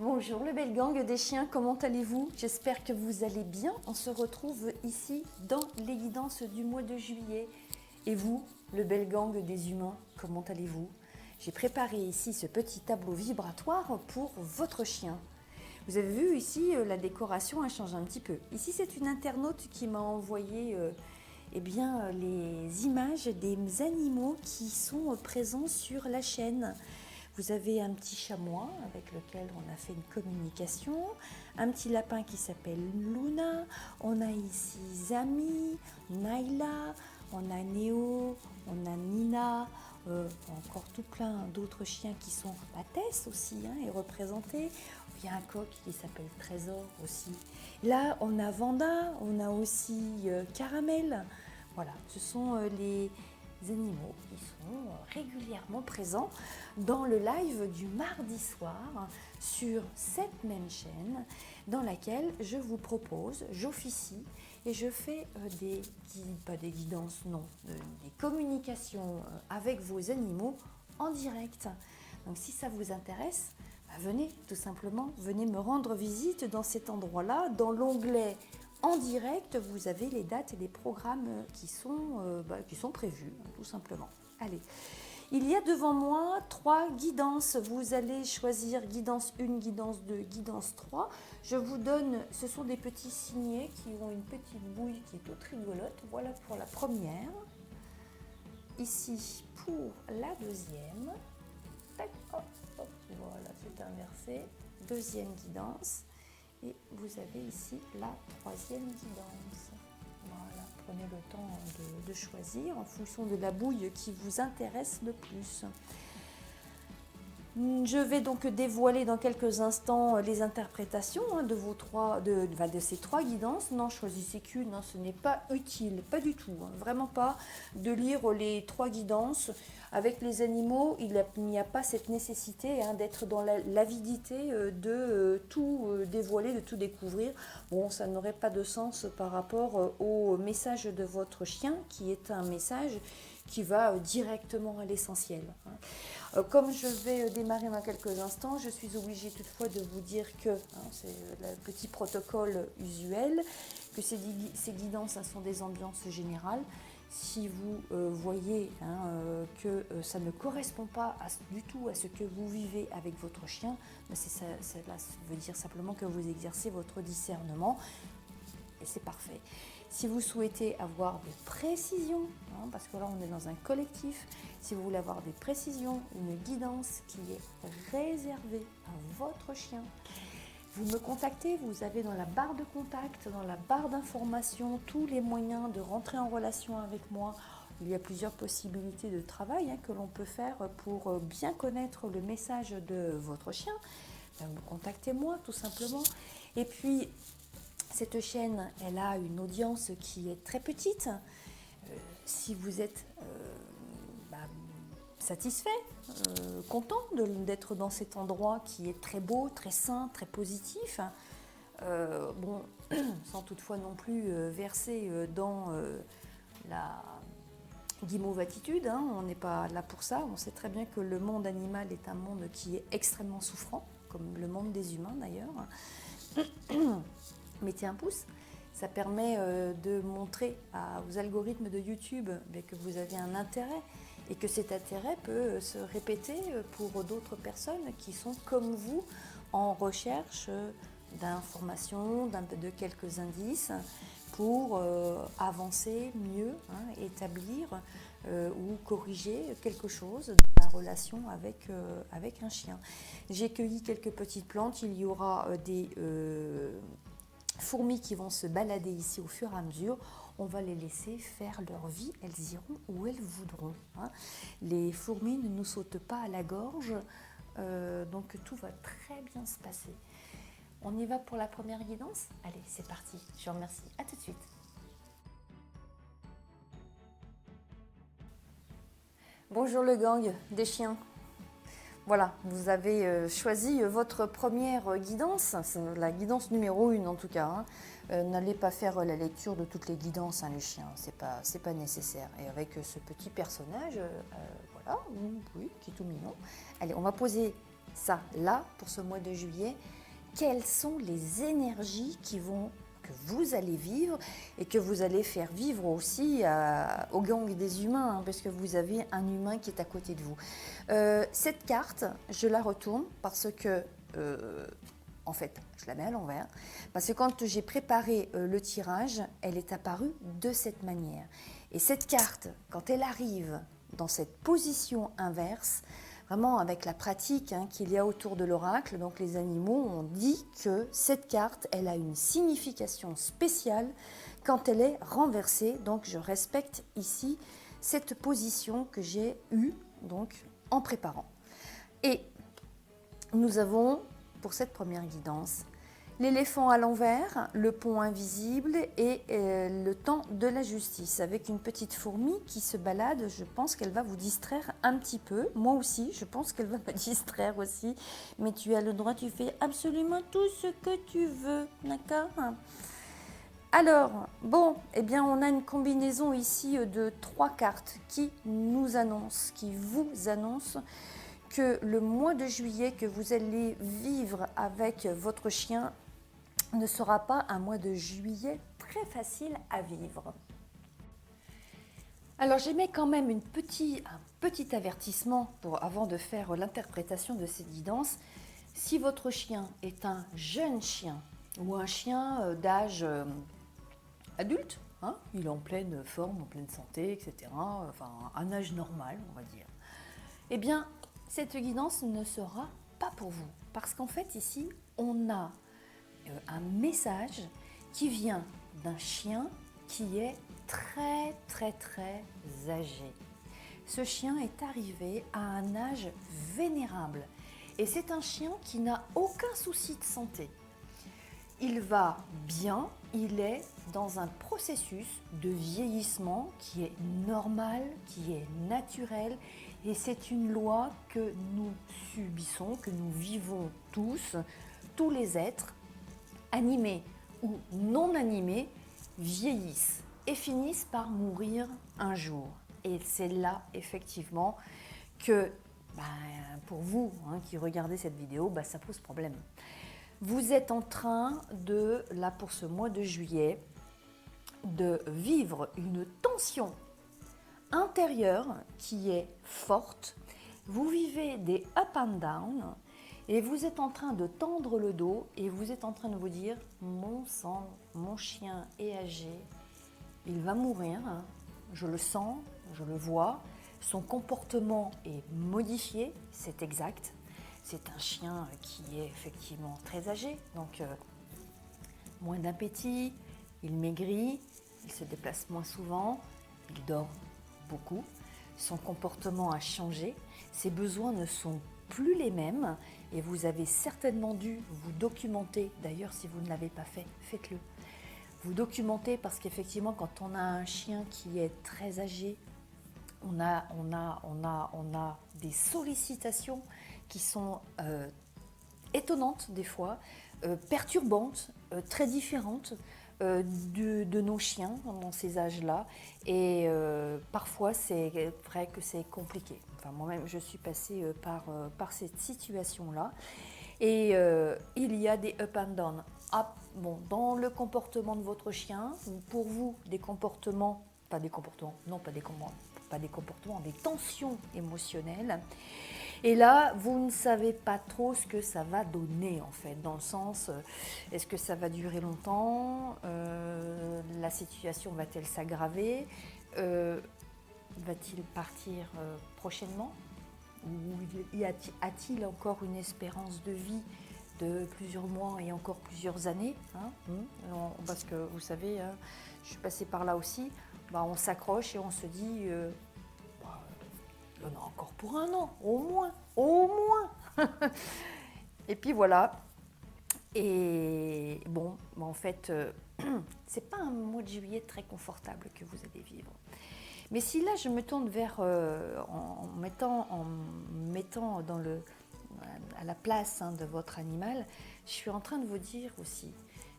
Bonjour le bel gang des chiens, comment allez-vous? J'espère que vous allez bien. On se retrouve ici dans les guidances du mois de juillet. Et vous, le bel gang des humains, comment allez-vous? J'ai préparé ici ce petit tableau vibratoire pour votre chien. Vous avez vu ici, la décoration a changé un petit peu. Ici, c'est une internaute qui m'a envoyé les images des animaux qui sont présents sur la chaîne. Vous avez un petit chamois avec lequel on a fait une communication, un petit lapin qui s'appelle Luna, on a ici Zami, Naila, on a Néo, on a Nina, encore tout plein d'autres chiens qui sont... Tess aussi est représentée. Il y a un coq qui s'appelle Trésor aussi. Là, on a Vanda, on a aussi Caramel. Voilà, ce sont les animaux qui sont régulièrement présents dans le live du mardi soir sur cette même chaîne dans laquelle je vous propose, j'officie et je fais des communications avec vos animaux en direct. Donc si ça vous intéresse, venez tout simplement, venez me rendre visite dans cet endroit-là, dans l'onglet en direct, vous avez les dates et les programmes qui sont prévus, tout simplement. Allez, il y a devant moi 3 guidances. Vous allez choisir guidance 1, guidance 2, guidance 3. Je vous donne, ce sont des petits signets qui ont une petite bouille qui est toute rigolote. Voilà pour la première. Ici pour la deuxième. Tac, hop, hop, voilà, c'est inversé. Deuxième guidance. Et vous avez ici la troisième guidance. Voilà, prenez le temps de choisir en fonction de la bouille qui vous intéresse le plus. Je vais donc dévoiler dans quelques instants les interprétations de ces 3 guidances. Non, choisissez qu'une, ce n'est pas utile, pas du tout, vraiment pas, de lire les 3 guidances. Avec les animaux, il n'y a pas cette nécessité d'être dans l'avidité de tout dévoiler, de tout découvrir. Bon, ça n'aurait pas de sens par rapport au message de votre chien, qui est un message qui va directement à l'essentiel. Comme je vais démarrer dans quelques instants, je suis obligée toutefois de vous dire que, c'est le petit protocole usuel, que ces guidances sont des ambiances générales. Si vous voyez que ça ne correspond pas du tout à ce que vous vivez avec votre chien, cela veut dire simplement que vous exercez votre discernement et c'est parfait. Si vous souhaitez avoir des précisions, parce que là on est dans un collectif, si vous voulez avoir des précisions, une guidance qui est réservée à votre chien, vous me contactez, vous avez dans la barre de contact, dans la barre d'information, tous les moyens de rentrer en relation avec moi. Il y a plusieurs possibilités de travail que l'on peut faire pour bien connaître le message de votre chien. Contactez-moi tout simplement. Et puis, cette chaîne, elle a une audience qui est très petite. Si vous êtes satisfait, content d'être dans cet endroit qui est très beau, très sain, très positif, sans toutefois non plus verser dans la guimauve-attitude, on n'est pas là pour ça. On sait très bien que le monde animal est un monde qui est extrêmement souffrant, comme le monde des humains d'ailleurs. Mettez un pouce, ça permet de montrer aux algorithmes de YouTube que vous avez un intérêt et que cet intérêt peut se répéter pour d'autres personnes qui sont comme vous en recherche d'informations, de quelques indices pour avancer mieux, établir ou corriger quelque chose dans la relation avec un chien. J'ai cueilli quelques petites plantes, il y aura des fourmis qui vont se balader ici au fur et à mesure. On va les laisser faire leur vie, elles iront où elles voudront. Les fourmis ne nous sautent pas à la gorge, donc tout va très bien se passer. On y va pour la première guidance? Allez, c'est parti, je vous remercie, à tout de suite. Bonjour le gang des chiens. Voilà, vous avez choisi votre première guidance, c'est la guidance numéro 1 en tout cas. N'allez pas faire la lecture de toutes les guidances, les chiens, c'est pas nécessaire. Et avec ce petit personnage, voilà, oui, qui est tout mignon. Allez, on va poser ça, là, pour ce mois de juillet, quelles sont les énergies que vous allez vivre et que vous allez faire vivre aussi au gang des humains, hein, parce que vous avez un humain qui est à côté de vous. Cette carte, je la retourne parce que, en fait, je la mets à l'envers, parce que quand j'ai préparé le tirage, elle est apparue de cette manière. Et cette carte, quand elle arrive dans cette position inverse, vraiment avec la pratique qu'il y a autour de l'oracle, donc les animaux ont dit que cette carte, elle a une signification spéciale quand elle est renversée. Donc je respecte ici cette position que j'ai eue donc, en préparant. Et nous avons, pour cette première guidance, l'éléphant à l'envers, le pont invisible et le temps de la justice. Avec une petite fourmi qui se balade, je pense qu'elle va vous distraire un petit peu. Moi aussi, je pense qu'elle va me distraire aussi. Mais tu as le droit, tu fais absolument tout ce que tu veux, d'accord ? Alors, bon, eh bien, on a une combinaison ici de 3 cartes qui nous annoncent, qui vous annoncent que le mois de juillet que vous allez vivre avec votre chien ne sera pas un mois de juillet très facile à vivre. Alors j'émets quand même un petit avertissement avant de faire l'interprétation de cette guidance. Si votre chien est un jeune chien ou un chien d'âge adulte, il est en pleine forme, en pleine santé, etc., enfin un âge normal on va dire, eh bien cette guidance ne sera pas pour vous. Parce qu'en fait ici on a un message qui vient d'un chien qui est très âgé. Ce chien est arrivé à un âge vénérable et c'est un chien qui n'a aucun souci de santé. Il va bien, il est dans un processus de vieillissement qui est normal, qui est naturel et c'est une loi que nous subissons, que nous vivons tous les êtres animés ou non animés, vieillissent et finissent par mourir un jour. Et c'est là, effectivement, que pour vous qui regardez cette vidéo, ça pose problème. Vous êtes en train de, là pour ce mois de juillet, de vivre une tension intérieure qui est forte. Vous vivez des up and down. Et vous êtes en train de tendre le dos et vous êtes en train de vous dire « Mon sang, mon chien est âgé, il va mourir, je le sens, je le vois, son comportement est modifié, c'est exact. C'est un chien qui est effectivement très âgé, donc moins d'appétit, il maigrit, il se déplace moins souvent, il dort beaucoup, son comportement a changé, ses besoins ne sont plus les mêmes et vous avez certainement dû vous documenter. D'ailleurs, si vous ne l'avez pas fait, faites-le. Vous documentez parce qu'effectivement, quand on a un chien qui est très âgé, on a des sollicitations qui sont étonnantes des fois, perturbantes, très différentes de nos chiens dans ces âges-là. Et parfois, c'est vrai que c'est compliqué. Enfin, moi-même, je suis passée par cette situation-là. Et il y a des up and down. Dans le comportement de votre chien, pour vous, des comportements, des tensions émotionnelles. Et là, vous ne savez pas trop ce que ça va donner, en fait, dans le sens, est-ce que ça va durer longtemps, la situation va-t-elle s'aggraver, va-t-il partir prochainement, ou a-t-il encore une espérance de vie de plusieurs mois et encore plusieurs années, parce que vous savez, je suis passée par là aussi, on s'accroche et on se dit... il y en a encore pour un an, au moins. Et puis voilà. Et bon, en fait, c'est pas un mois de juillet très confortable que vous allez vivre. Mais si là, je me tourne vers, en mettant à la place de votre animal, je suis en train de vous dire aussi,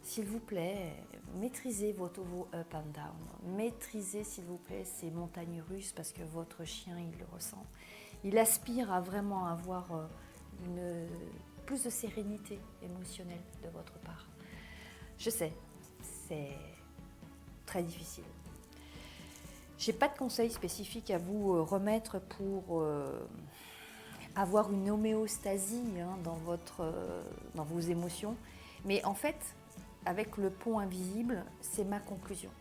s'il vous plaît, maîtrisez vos up and down. Maîtrisez, s'il vous plaît, ces montagnes russes parce que votre chien, il le ressent. Il aspire à vraiment avoir plus de sérénité émotionnelle de votre part. Je sais, c'est très difficile. Je n'ai pas de conseils spécifiques à vous remettre pour avoir une homéostasie dans vos émotions. Mais en fait, avec le pont invisible, c'est ma conclusion.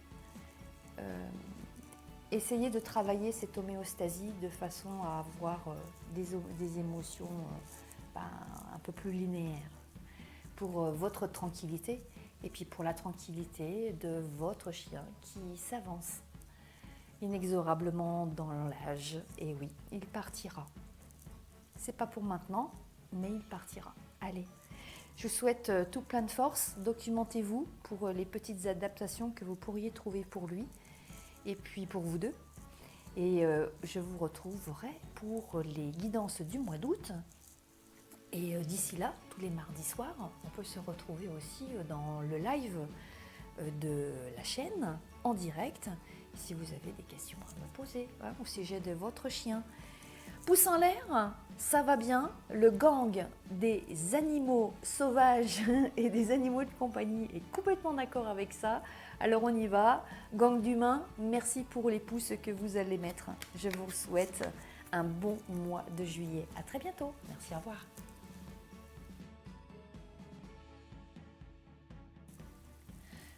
Essayez de travailler cette homéostasie de façon à avoir des émotions un peu plus linéaires pour votre tranquillité et puis pour la tranquillité de votre chien qui s'avance inexorablement dans l'âge. Et oui, il partira. C'est pas pour maintenant, mais il partira. Allez, je vous souhaite tout plein de force. Documentez-vous pour les petites adaptations que vous pourriez trouver pour lui et puis pour vous deux. Et je vous retrouverai pour les guidances du mois d'août. Et d'ici là, tous les mardis soirs, on peut se retrouver aussi dans le live de la chaîne, en direct, si vous avez des questions à me poser au sujet de votre chien. Pouce en l'air, ça va bien. Le gang des animaux sauvages et des animaux de compagnie est complètement d'accord avec ça. Alors on y va. Gang d'humains, merci pour les pouces que vous allez mettre. Je vous souhaite un bon mois de juillet. À très bientôt. Merci, au revoir.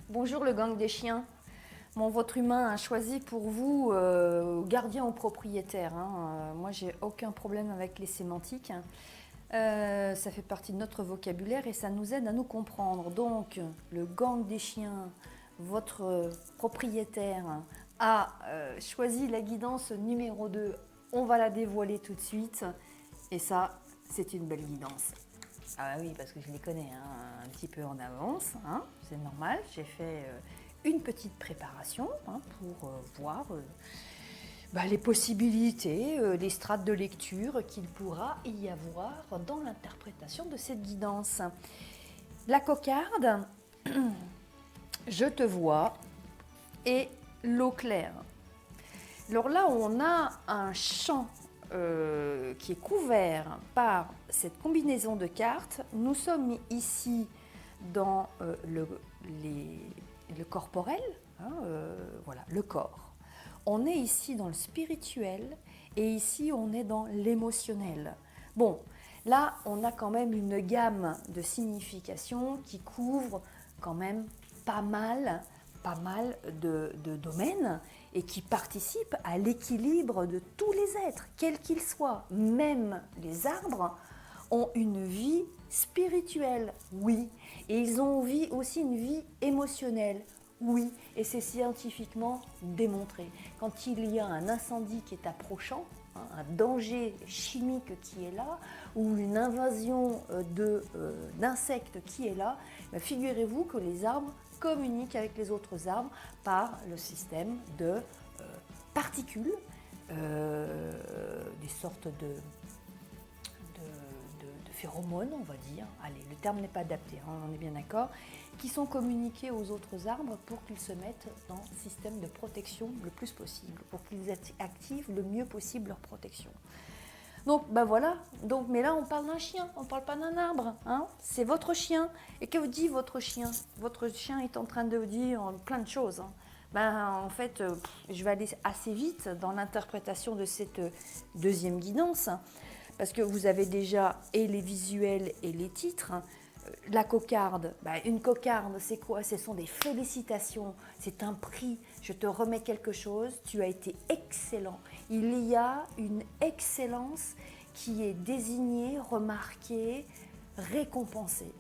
Bonjour le gang des chiens. Bon, votre humain a choisi pour vous gardien ou propriétaire. Moi, j'ai aucun problème avec les sémantiques. Ça fait partie de notre vocabulaire et ça nous aide à nous comprendre. Donc, le gang des chiens, votre propriétaire, a choisi la guidance numéro 2. On va la dévoiler tout de suite. Et ça, c'est une belle guidance. Ah oui, parce que je les connais un petit peu en avance. C'est normal, j'ai fait une petite préparation pour voir les possibilités, les strates de lecture qu'il pourra y avoir dans l'interprétation de cette guidance. La cocarde, je te vois, et l'eau claire. Alors là, on a un champ qui est couvert par cette combinaison de cartes. Nous sommes ici dans le corporel, voilà, le corps. On est ici dans le spirituel et ici on est dans l'émotionnel. Bon, là on a quand même une gamme de significations qui couvre quand même pas mal de domaines et qui participent à l'équilibre de tous les êtres, quels qu'ils soient. Même les arbres ont une vie spirituelle, oui, et ils ont aussi une vie émotionnelle, oui, et c'est scientifiquement démontré. Quand il y a un incendie qui est approchant, un danger chimique qui est là, ou une invasion d'insectes qui est là, figurez-vous que les arbres communiquent avec les autres arbres par le système de particules, des sortes de phéromones, on va dire. Allez, le terme n'est pas adapté, on est bien d'accord, qui sont communiqués aux autres arbres pour qu'ils se mettent dans le système de protection le plus possible, pour qu'ils activent le mieux possible leur protection. Donc, voilà. Donc, mais là, on parle d'un chien, on ne parle pas d'un arbre. C'est votre chien. Et que vous dit votre chien? Votre chien est en train de vous dire plein de choses. En fait, je vais aller assez vite dans l'interprétation de cette deuxième guidance, parce que vous avez déjà et les visuels et les titres. La cocarde, une cocarde, c'est quoi? Ce sont des félicitations, c'est un prix, je te remets quelque chose, tu as été excellent. Il y a une excellence qui est désignée, remarquée, récompensée.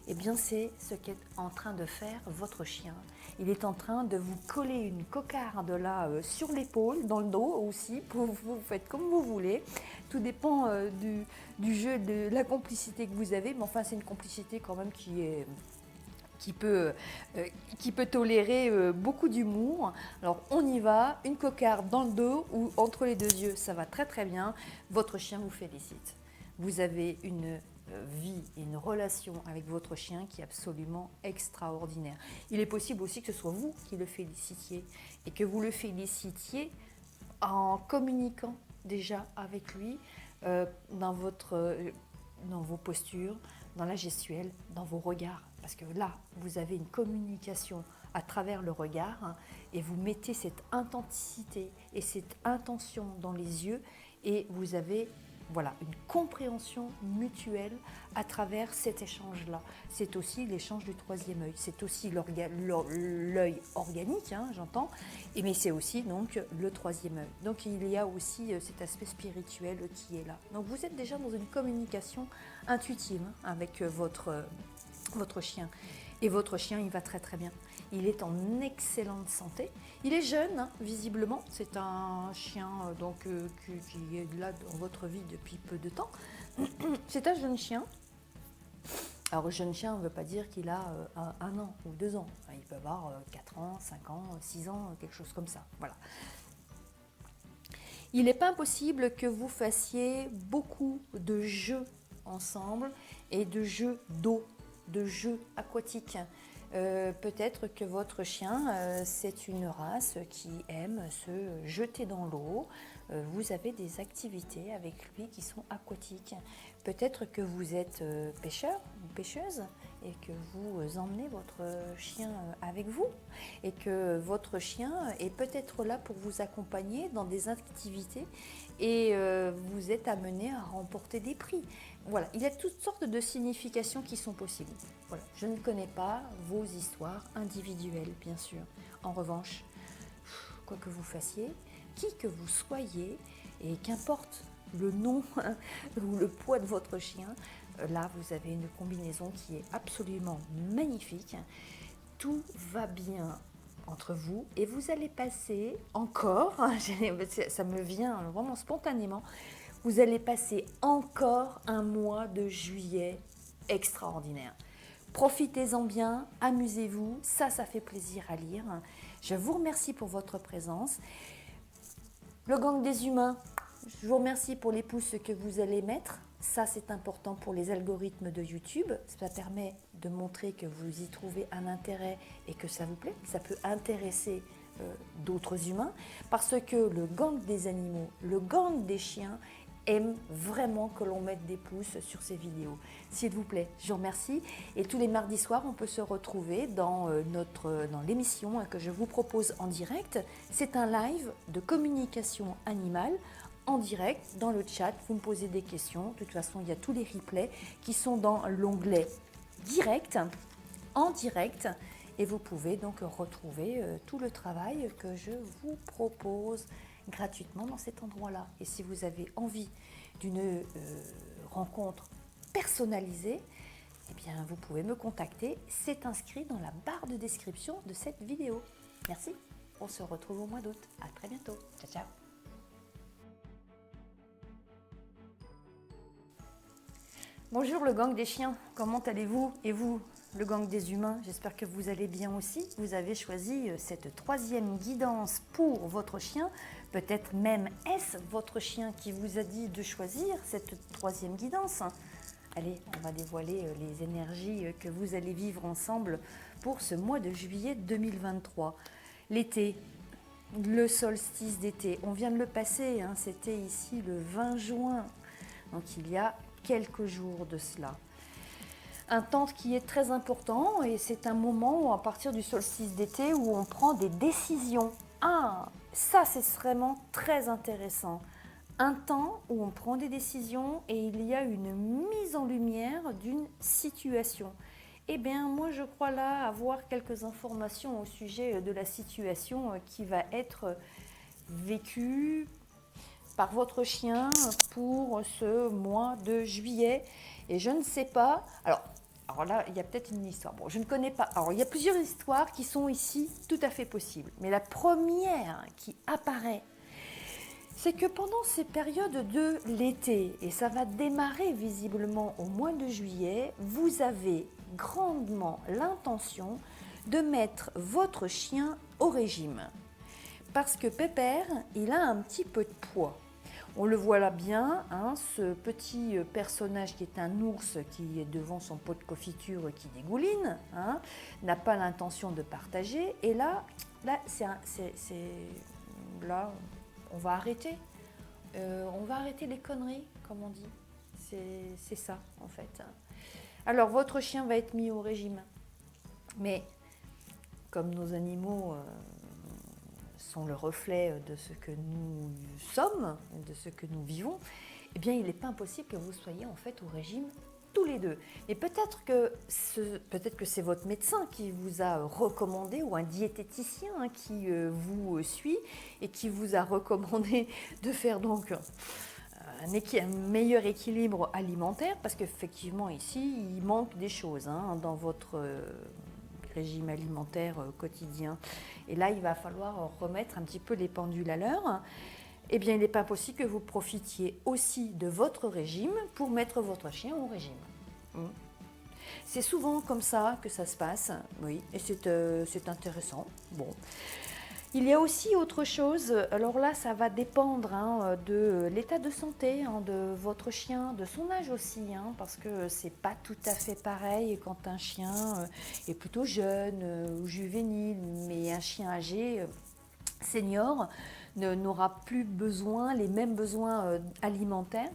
Eh bien, c'est ce qu'est en train de faire votre chien. Il est en train de vous coller une cocarde là sur l'épaule, dans le dos aussi, vous faites comme vous voulez. Tout dépend du jeu, de la complicité que vous avez, mais enfin c'est une complicité quand même qui peut tolérer beaucoup d'humour. Alors on y va, une cocarde dans le dos ou entre les deux yeux, ça va très très bien. Votre chien vous félicite. Vous avez une vie et une relation avec votre chien qui est absolument extraordinaire. Il est possible aussi que ce soit vous qui le félicitiez et que vous le félicitiez en communiquant déjà avec lui dans votre dans vos postures, dans la gestuelle, dans vos regards. Parce que là, vous avez une communication à travers le regard hein, et vous mettez cette intensité et cette intention dans les yeux et vous avez voilà, une compréhension mutuelle à travers cet échange-là. C'est aussi l'échange du troisième œil, c'est aussi l'œil organique, hein, j'entends, mais c'est aussi donc le troisième œil. Donc il y a aussi cet aspect spirituel qui est là. Donc vous êtes déjà dans une communication intuitive hein, avec votre chien. Et votre chien, il va très très bien. Il est en excellente santé. Il est jeune, hein, visiblement. C'est un chien qui est là dans votre vie depuis peu de temps. C'est un jeune chien. Alors, jeune chien ne veut pas dire qu'il a 1 an ou 2 ans. Il peut avoir 4 ans, 5 ans, 6 ans, quelque chose comme ça. Voilà. Il n'est pas impossible que vous fassiez beaucoup de jeux ensemble et de jeux d'eau, de jeux aquatiques. Peut-être que votre chien, c'est une race qui aime se jeter dans l'eau. Vous avez des activités avec lui qui sont aquatiques. Peut-être que vous êtes pêcheur ou pêcheuse et que vous emmenez votre chien avec vous et que votre chien est peut-être là pour vous accompagner dans des activités et vous êtes amené à remporter des prix. Voilà, il y a toutes sortes de significations qui sont possibles. Voilà, je ne connais pas vos histoires individuelles, bien sûr. En revanche, quoi que vous fassiez, qui que vous soyez, et qu'importe le nom ou le poids de votre chien, là, vous avez une combinaison qui est absolument magnifique. Tout va bien entre vous et vous allez passer encore, ça me vient vraiment spontanément, vous allez passer encore un mois de juillet extraordinaire. Profitez-en bien, amusez-vous, ça fait plaisir à lire. Je vous remercie pour votre présence. Le gang des humains, je vous remercie pour les pouces que vous allez mettre. Ça, c'est important pour les algorithmes de YouTube. Ça permet de montrer que vous y trouvez un intérêt et que ça vous plaît. Ça peut intéresser d'autres humains parce que le gang des animaux, le gang des chiens aime vraiment que l'on mette des pouces sur ces vidéos. S'il vous plaît, je vous remercie. Et tous les mardis soirs, on peut se retrouver dans l'émission que je vous propose en direct. C'est un live de communication animale en direct, dans le chat. Vous me posez des questions. De toute façon, il y a tous les replays qui sont dans l'onglet direct, en direct. Et vous pouvez donc retrouver tout le travail que je vous propose gratuitement dans cet endroit-là. Et si vous avez envie d'une rencontre personnalisée, eh bien, vous pouvez me contacter. C'est inscrit dans la barre de description de cette vidéo. Merci. On se retrouve au mois d'août. À très bientôt. Ciao, ciao. Bonjour le gang des chiens, comment allez-vous? Et vous, le gang des humains, j'espère que vous allez bien aussi. Vous avez choisi cette 3e guidance pour votre chien. Peut-être même est-ce votre chien qui vous a dit de choisir cette 3e guidance. Allez, on va dévoiler les énergies que vous allez vivre ensemble pour ce mois de juillet 2023. L'été, le solstice d'été, on vient de le passer, hein, c'était ici le 20 juin. Donc il y a quelques jours de cela. Un temps qui est très important et c'est un moment à partir du solstice d'été où on prend des décisions. Ah, ça c'est vraiment très intéressant. Un temps où on prend des décisions et il y a une mise en lumière d'une situation. Eh bien, moi je crois là avoir quelques informations au sujet de la situation qui va être vécue par votre chien pour ce mois de juillet. Et je ne sais pas... Alors là, il y a peut-être une histoire. Bon, je ne connais pas. Alors, il y a plusieurs histoires qui sont ici tout à fait possibles. Mais la première qui apparaît, c'est que pendant ces périodes de l'été, et ça va démarrer visiblement au mois de juillet, vous avez grandement l'intention de mettre votre chien au régime. Parce que Pépère, il a un petit peu de poids. On le voit là bien, hein, ce petit personnage qui est un ours qui est devant son pot de confiture qui dégouline, hein, n'a pas l'intention de partager. Et là on va arrêter. On va arrêter les conneries, comme on dit. C'est ça, en fait. Alors, votre chien va être mis au régime. Mais, comme nos animaux sont le reflet de ce que nous sommes, de ce que nous vivons, eh bien, il n'est pas impossible que vous soyez en fait au régime tous les deux. Et peut-être que c'est votre médecin qui vous a recommandé, ou un diététicien qui vous suit et qui vous a recommandé de faire donc un meilleur équilibre alimentaire, parce qu'effectivement ici il manque des choses dans votre régime alimentaire quotidien. Et là il va falloir remettre un petit peu les pendules à l'heure. Eh bien, il n'est pas possible que vous profitiez aussi de votre régime pour mettre votre chien au régime. C'est souvent comme ça que ça se passe, oui, et c'est intéressant. Bon. Il y a aussi autre chose, alors là, ça va dépendre de l'état de santé de votre chien, de son âge aussi, parce que c'est pas tout à fait pareil quand un chien est plutôt jeune ou juvénile, mais un chien âgé, senior, n'aura plus les mêmes besoins alimentaires.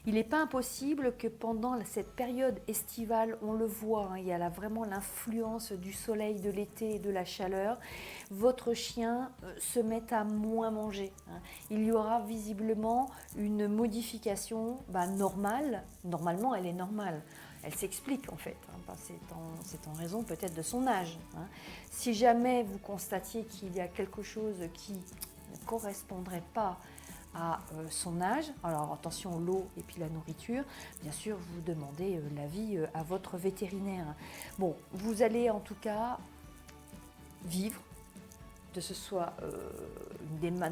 Il n'est pas impossible que pendant cette période estivale, on le voit, il y a vraiment l'influence du soleil, de l'été et de la chaleur, votre chien se mette à moins manger. Il y aura visiblement une modification normale. Normalement, elle est normale. Elle s'explique en fait, c'est en raison peut-être de son âge. Si jamais vous constatiez qu'il y a quelque chose qui ne correspondrait pas à son âge, alors attention, l'eau et puis la nourriture, bien sûr vous demandez l'avis à votre vétérinaire. Bon, vous allez en tout cas vivre, que ce soit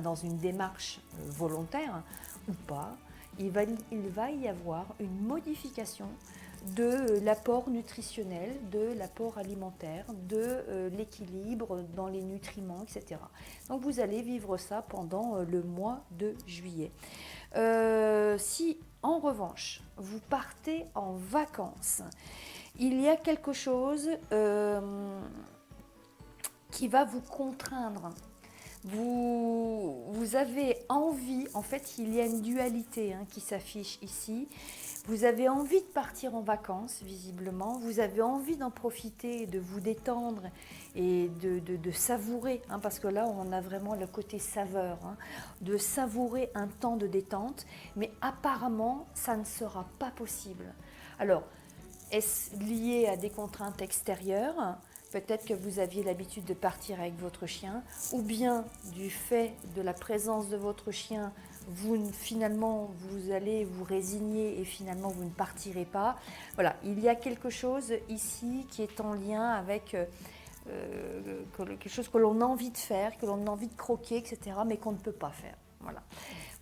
dans une démarche volontaire ou pas, il va y avoir une modification de l'apport nutritionnel, de l'apport alimentaire, de l'équilibre dans les nutriments, etc. Donc vous allez vivre ça pendant le mois de juillet. Si en revanche vous partez en vacances, il y a quelque chose qui va vous contraindre. Vous avez envie, en fait il y a une dualité qui s'affiche ici. Vous avez envie de partir en vacances, visiblement. Vous avez envie d'en profiter, de vous détendre et de savourer, parce que là, on a vraiment le côté saveur, de savourer un temps de détente. Mais apparemment, ça ne sera pas possible. Alors, est-ce lié à des contraintes extérieures ? Peut-être que vous aviez l'habitude de partir avec votre chien, ou bien du fait de la présence de votre chien, finalement vous allez vous résigner et finalement vous ne partirez pas. Voilà, il y a quelque chose ici qui est en lien avec quelque chose que l'on a envie de faire, que l'on a envie de croquer, etc., mais qu'on ne peut pas faire. Voilà.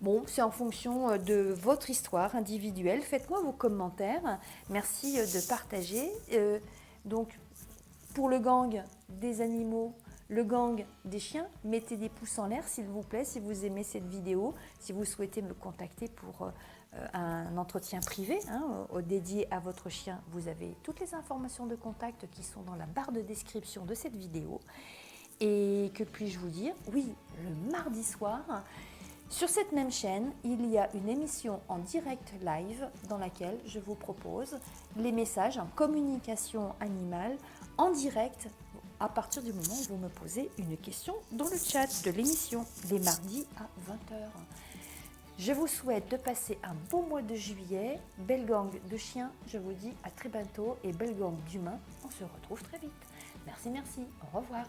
Bon, c'est en fonction de votre histoire individuelle. Faites-moi vos commentaires. Merci de partager. Donc, pour le gang des animaux, le gang des chiens, mettez des pouces en l'air s'il vous plaît si vous aimez cette vidéo, si vous souhaitez me contacter pour un entretien privé dédié à votre chien. Vous avez toutes les informations de contact qui sont dans la barre de description de cette vidéo. Et que puis-je vous dire? Oui, le mardi soir, sur cette même chaîne, il y a une émission en direct live dans laquelle je vous propose les messages en communication animale en direct à partir du moment où vous me posez une question dans le chat de l'émission, les mardis à 20 h. Je vous souhaite de passer un beau mois de juillet. Belle gang de chiens, je vous dis à très bientôt, et belle gang d'humains, on se retrouve très vite. Merci, au revoir.